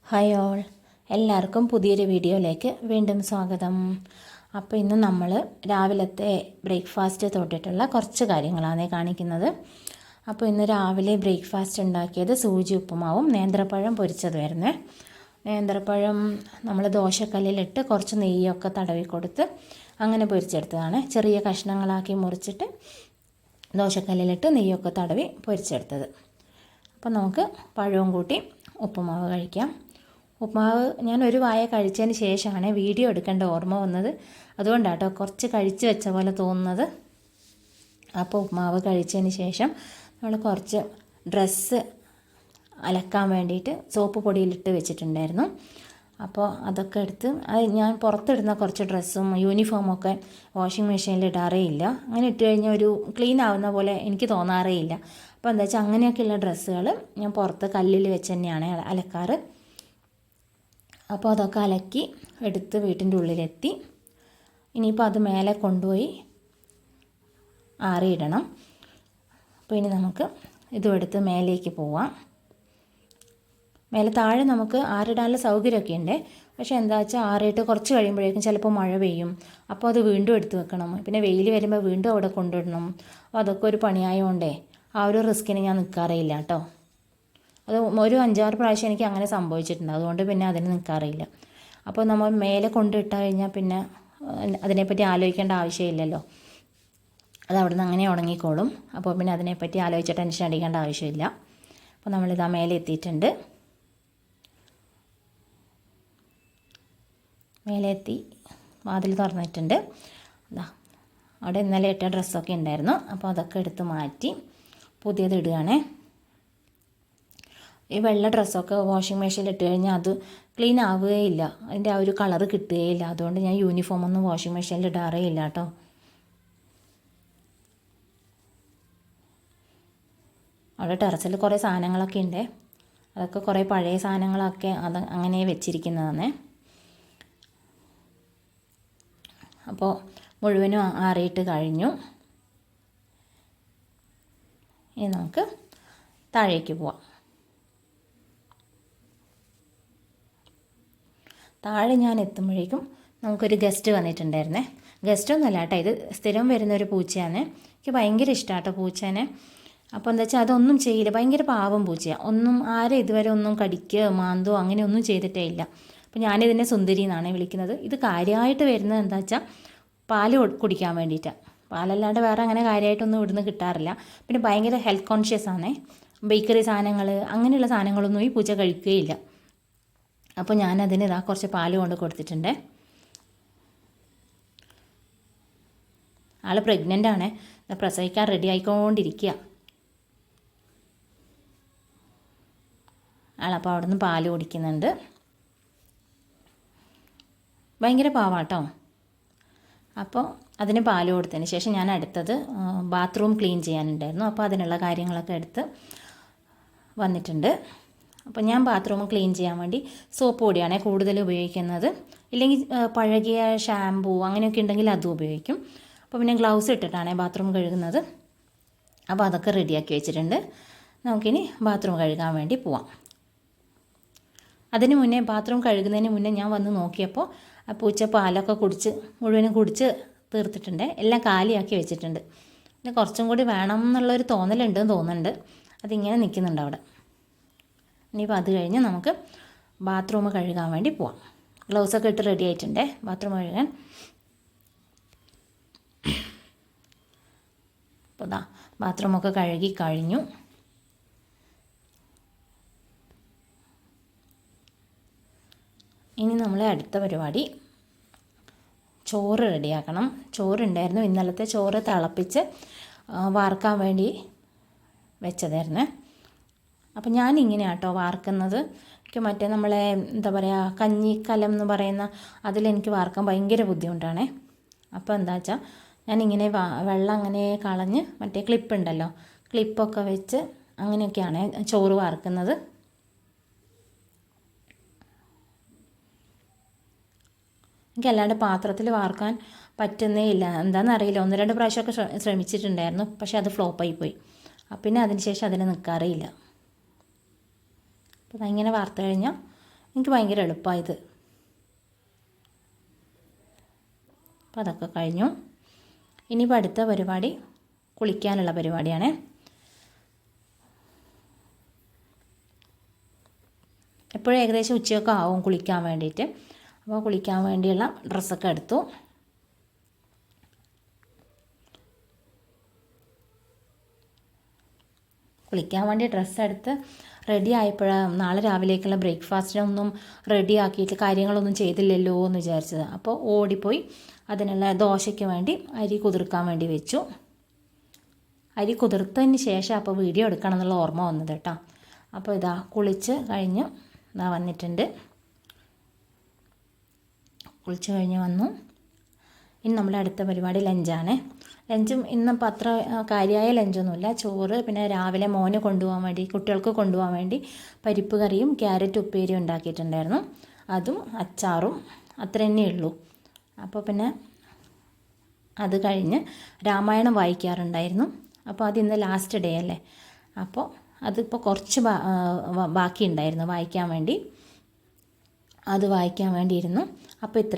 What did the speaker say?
Hi all, എല്ലാവർക്കും പുതിയൊരു വീഡിയോയിലേക്ക് വീണ്ടും സ്വാഗതം. അപ്പോൾ ഇന്ന് നമ്മൾ രാവിലത്തെ ബ്രേക്ക്ഫാസ്റ്റ് തൊട്ടിട്ടുള്ള കുറച്ച് കാര്യങ്ങളാണ് കാണിക്കുന്നത്. അപ്പോൾ ഇന്ന് രാവിലെ ബ്രേക്ക്ഫാസ്റ്റ് ഉണ്ടാക്കിയത് സൂചി ഉപ്പുമാവും നേന്ത്രപ്പഴം പൊരിച്ചതുമായിരുന്നേ. നേന്ത്രപ്പഴം നമ്മൾ ദോശക്കല്ലിലിട്ട് കുറച്ച് നെയ്യൊക്കെ തടവി കൊടുത്ത് അങ്ങനെ പൊരിച്ചെടുത്തതാണ്. ചെറിയ കഷ്ണങ്ങളാക്കി മുറിച്ചിട്ട് ദോശക്കല്ലിലിട്ട് നെയ്യൊക്കെ തടവി പൊരിച്ചെടുത്തത്. അപ്പോൾ നമുക്ക് പഴവും കൂട്ടി ഉപ്പുമാവ് കഴിക്കാം. ഉപ്പുമാവ് ഞാൻ ഒരു വായ കഴിച്ചതിന് ശേഷമാണ് വീഡിയോ എടുക്കേണ്ട ഓർമ്മ വന്നത്. അതുകൊണ്ടാട്ടോ കുറച്ച് കഴിച്ച് വെച്ച പോലെ തോന്നുന്നത്. അപ്പോൾ ഉപ്പുമാവ് കഴിച്ചതിന് ശേഷം നമ്മൾ കുറച്ച് ഡ്രസ്സ് അലക്കാൻ വേണ്ടിയിട്ട് സോപ്പ് പൊടിയിലിട്ട് വെച്ചിട്ടുണ്ടായിരുന്നു. അപ്പോൾ അതൊക്കെ എടുത്ത് ഞാൻ പുറത്തിടുന്ന കുറച്ച് ഡ്രസ്സും യൂണിഫോമൊക്കെ വാഷിംഗ് മെഷീനിൽ ഇടാറേ ഇല്ല. അങ്ങനെ ഇട്ട് കഴിഞ്ഞാൽ ഒരു ക്ലീൻ ആവുന്ന പോലെ എനിക്ക് തോന്നാറേ ഇല്ല. അപ്പോൾ എന്താ വെച്ചാൽ അങ്ങനെയൊക്കെയുള്ള ഡ്രസ്സുകൾ ഞാൻ പുറത്ത് കല്ലിൽ വെച്ച് തന്നെയാണ് അലക്കാറ്. അപ്പോൾ അതൊക്കെ അലക്കി എടുത്ത് വീട്ടിൻ്റെ ഉള്ളിലെത്തി. ഇനിയിപ്പോൾ അത് മേലെ കൊണ്ടുപോയി ആറിയിടണം. അപ്പോൾ ഇനി നമുക്ക് ഇതും എടുത്ത് മേലേക്ക് പോവാം. മേലെ താഴെ നമുക്ക് ആറിടാനുള്ള സൗകര്യമൊക്കെ ഉണ്ട്. പക്ഷേ എന്താ വെച്ചാൽ ആറിയിട്ട് കുറച്ച് കഴിയുമ്പോഴേക്കും ചിലപ്പോൾ മഴ പെയ്യും. അപ്പോൾ അത് വീണ്ടും എടുത്ത് വെക്കണം. പിന്നെ വെയിൽ വരുമ്പോൾ വീണ്ടും അവിടെ കൊണ്ടിടണം. അപ്പോൾ അതൊക്കെ ഒരു പണിയായതുകൊണ്ടേ ആ ഒരു റിസ്കിന് ഞാൻ നിൽക്കാറേയില്ല കേട്ടോ. അത് ഒരു 5-6 പ്രാവശ്യം എനിക്ക് അങ്ങനെ സംഭവിച്ചിട്ടുണ്ട്. അതുകൊണ്ട് പിന്നെ അതിന് നിൽക്കാറില്ല. അപ്പോൾ നമ്മൾ മേലെ കൊണ്ടിട്ട് കഴിഞ്ഞാൽ പിന്നെ അതിനെപ്പറ്റി ആലോചിക്കേണ്ട ആവശ്യമില്ലല്ലോ. അത് അവിടെ നിന്ന് അങ്ങനെ ഉണങ്ങിക്കോളും. അപ്പോൾ പിന്നെ അതിനെപ്പറ്റി ആലോചിച്ച് ടെൻഷൻ അടിക്കേണ്ട ആവശ്യമില്ല. അപ്പോൾ നമ്മളിതാ മേലെ എത്തിയിട്ടുണ്ട്. മേലെ എത്തി വാതിൽ തുറന്നിട്ടുണ്ട്. അതാ അവിടെ ഇന്നലെ ഇട്ട ഡ്രസ്സൊക്കെ ഉണ്ടായിരുന്നു. അപ്പോൾ അതൊക്കെ എടുത്ത് മാറ്റി പുതിയത് ഇടുകയാണേ. ഈ വെള്ള ഡ്രസ്സൊക്കെ വാഷിംഗ് മെഷീനിൽ ഇട്ട് കഴിഞ്ഞാൽ അത് ക്ലീൻ ആവുകയില്ല. അതിൻ്റെ ആ ഒരു കളറ് കിട്ടുകയില്ല. അതുകൊണ്ട് ഞാൻ യൂണിഫോമൊന്നും വാഷിംഗ് മെഷീനിൽ ഇടാറേ ഇല്ല കേട്ടോ. അവിടെ ടെറസിൽ കുറേ സാധനങ്ങളൊക്കെ ഉണ്ട്. അതൊക്കെ കുറേ പഴയ സാധനങ്ങളൊക്കെ അത് അങ്ങനെ വെച്ചിരിക്കുന്നതാണ്. അപ്പോൾ മുഴുവനും ആറിയിട്ട് കഴിഞ്ഞു. ഇനി നമുക്ക് താഴേക്ക് പോവാം. താഴെ ഞാൻ എത്തുമ്പോഴേക്കും നമുക്കൊരു ഗസ്റ്റ് വന്നിട്ടുണ്ടായിരുന്നേ. ഗസ്റ്റൊന്നുമല്ല കേട്ടോ, ഇത് സ്ഥിരം വരുന്നൊരു പൂച്ചയാണ്. എനിക്ക് ഭയങ്കര ഇഷ്ടമാണ് കേട്ടോ പൂച്ചേനെ. അപ്പോൾ എന്താ വെച്ചാൽ അതൊന്നും ചെയ്യില്ല. ഭയങ്കര പാവം പൂച്ചയാണ്. ഒന്നും ആരും ഇതുവരെ ഒന്നും കടിക്കുകയോ മാന്തോ അങ്ങനെ ഒന്നും ചെയ്തിട്ടേ ഇല്ല. അപ്പോൾ ഞാനിതിനെ സുന്ദരി എന്നാണ് വിളിക്കുന്നത്. ഇത് കാര്യമായിട്ട് വരുന്നത് എന്താ വെച്ചാൽ പാല് കുടിക്കാൻ വേണ്ടിയിട്ടാണ്. പാലല്ലാണ്ട് വേറെ അങ്ങനെ കാര്യമായിട്ടൊന്നും ഇവിടുന്ന് കിട്ടാറില്ല. പിന്നെ ഭയങ്കര ഹെൽത്ത് കോൺഷ്യസ് ആണേ. ബേക്കറി സാധനങ്ങൾ അങ്ങനെയുള്ള സാധനങ്ങളൊന്നും ഈ പൂച്ച കഴിക്കുകയില്ല. അപ്പോൾ ഞാനതിന് ഇതാ കുറച്ച് പാല് കൊണ്ട് കൊടുത്തിട്ടുണ്ട്. ആൾ പ്രഗ്നൻ്റ് ആണ്. പ്രസവിക്കാൻ റെഡി ആയിക്കൊണ്ടിരിക്കുക ആളപ്പോൾ അവിടെ നിന്ന് പാല് കുടിക്കുന്നുണ്ട്. ഭയങ്കര പാവാട്ടോ. അപ്പോൾ അതിന് പാല് കൊടുത്തതിന് ശേഷം ഞാൻ അടുത്തത് ബാത്റൂം ക്ലീൻ ചെയ്യാനുണ്ടായിരുന്നു. അപ്പോൾ അതിനുള്ള കാര്യങ്ങളൊക്കെ എടുത്ത് വന്നിട്ടുണ്ട്. അപ്പോൾ ഞാൻ ബാത്റൂം ക്ലീൻ ചെയ്യാൻ വേണ്ടി സോപ്പ് പൊടിയാണ് കൂടുതൽ ഉപയോഗിക്കുന്നത്. ഇല്ലെങ്കിൽ പഴകിയ ഷാമ്പൂ അങ്ങനെയൊക്കെ ഉണ്ടെങ്കിൽ അതും ഉപയോഗിക്കും. അപ്പോൾ പിന്നെ ഗ്ലൗസ് ഇട്ടിട്ടാണ് ബാത്റൂം കഴുകുന്നത്. അപ്പോൾ അതൊക്കെ റെഡിയാക്കി വെച്ചിട്ടുണ്ട്. നമുക്കിനി ബാത്റൂം കഴുകാൻ വേണ്ടി പോവാം. അതിന് മുന്നേ ബാത്റൂം കഴുകുന്നതിന് മുന്നേ ഞാൻ വന്ന് നോക്കിയപ്പോൾ ആ പൂച്ച പാലൊക്കെ മുഴുവനും കുടിച്ച് തീർത്തിട്ടുണ്ട്. എല്ലാം കാലിയാക്കി വെച്ചിട്ടുണ്ട്. പിന്നെ കുറച്ചും കൂടി വേണം എന്നുള്ളൊരു തോന്നലുണ്ടെന്ന് തോന്നുന്നുണ്ട്. അതിങ്ങനെ നിൽക്കുന്നുണ്ട് അവിടെ. ഇനിയിപ്പോൾ അത് കഴിഞ്ഞ് നമുക്ക് ബാത്റൂം കഴുകാൻ വേണ്ടി പോവാം. ഗ്ലൗസൊക്കെ ഇട്ട് റെഡി ആയിട്ടുണ്ടേ ബാത്റൂം കഴുകാൻ. അപ്പോൾ ദാ ബാത്റൂമൊക്കെ കഴുകി കഴിഞ്ഞു. ഇനി നമ്മൾ അടുത്ത പരിപാടി ചോറ് റെഡിയാക്കണം. ചോറുണ്ടായിരുന്നു. ഇന്നലത്തെ ചോറ് തിളപ്പിച്ച് വാർക്കാൻ വേണ്ടി വെച്ചതായിരുന്നു. അപ്പോൾ ഞാനിങ്ങനെയാണ് കേട്ടോ വാർക്കുന്നത്. എനിക്ക് മറ്റേ നമ്മളെ എന്താ പറയുക കഞ്ഞിക്കലം എന്ന് പറയുന്ന അതിലെനിക്ക് വാർക്കാൻ ഭയങ്കര ബുദ്ധിമുട്ടാണ്. അപ്പോൾ എന്താ വെച്ചാൽ ഞാനിങ്ങനെ വെള്ളം അങ്ങനെ കളഞ്ഞ് മറ്റേ ക്ലിപ്പുണ്ടല്ലോ ക്ലിപ്പൊക്കെ വെച്ച് അങ്ങനെയൊക്കെയാണ് ചോറ് വാർക്കുന്നത്. എനിക്കല്ലാണ്ട് പാത്രത്തിൽ വാർക്കാൻ പറ്റുന്നേ ഇല്ല. എന്താണെന്നറിയില്ല. 1-2 പ്രാവശ്യമൊക്കെ ശ്രമിച്ചിട്ടുണ്ടായിരുന്നു. പക്ഷേ അത് ഫ്ലോപ്പായിപ്പോയി. പിന്നെ അതിന് ശേഷം അതിന് നിൽക്കാറേ ഇല്ല. അപ്പോൾ ഇങ്ങനെ വാർത്ത് കഴിഞ്ഞാൽ എനിക്ക് ഭയങ്കര എളുപ്പമാണ് ഇത്. അപ്പോൾ അതൊക്കെ കഴിഞ്ഞു. ഇനിയിപ്പോൾ അടുത്ത പരിപാടി കുളിക്കാനുള്ള പരിപാടിയാണ്. എപ്പോഴും ഏകദേശം ഉച്ചയൊക്കെ ആവും കുളിക്കാൻ വേണ്ടിയിട്ട്. അപ്പോൾ കുളിക്കാൻ വേണ്ടിയുള്ള ഡ്രസ്സൊക്കെ എടുത്തു. കുളിക്കാൻ വേണ്ടി ഡ്രസ്സെടുത്ത് റെഡി ആയപ്പോഴാണ് നാളെ രാവിലേക്കുള്ള ബ്രേക്ക്ഫാസ്റ്റിനൊന്നും റെഡി ആക്കിയിട്ട് കാര്യങ്ങളൊന്നും ചെയ്തില്ലല്ലോ എന്ന് വിചാരിച്ചത്. അപ്പോൾ ഓടിപ്പോയി അതിനുള്ള ദോശയ്ക്ക് വേണ്ടി അരി കുതിർക്കാൻ വേണ്ടി വെച്ചു. അരി കുതിർത്തതിന് ശേഷം അപ്പോൾ വീഡിയോ എടുക്കണം എന്നുള്ള ഓർമ്മ വന്നത് കേട്ടോ. അപ്പോൾ ഇതാ കുളിച്ച് കഴിഞ്ഞ് ഇതാ വന്നിട്ടുണ്ട്. കുളിച്ച് കഴിഞ്ഞ് വന്നു. ഇനി നമ്മുടെ അടുത്ത പരിപാടി ലഞ്ചാണ്. ലഞ്ചും ഇന്നിപ്പോൾ അത്ര കാര്യമായ ലഞ്ചൊന്നുമില്ല. ചോറ്, പിന്നെ രാവിലെ മോന് കൊണ്ടുപോകാൻ വേണ്ടി, കുട്ടികൾക്ക് കൊണ്ടുപോകാൻ വേണ്ടി പരിപ്പ് കറിയും ക്യാരറ്റ് ഉപ്പേരിയും ഉണ്ടാക്കിയിട്ടുണ്ടായിരുന്നു. അതും അച്ചാറും അത്ര തന്നെ ഉള്ളൂ. അപ്പോൾ പിന്നെ അത് കഴിഞ്ഞ് രാമായണം വായിക്കാറുണ്ടായിരുന്നു. അപ്പോൾ അതിന്ന് ലാസ്റ്റ് ഡേ അല്ലേ, അപ്പോൾ അതിപ്പോൾ കുറച്ച് ബാക്കി ഉണ്ടായിരുന്നു വായിക്കാൻ വേണ്ടി. അത് വായിക്കാൻ വേണ്ടിയിരുന്നു. അപ്പോൾ ഇത്ര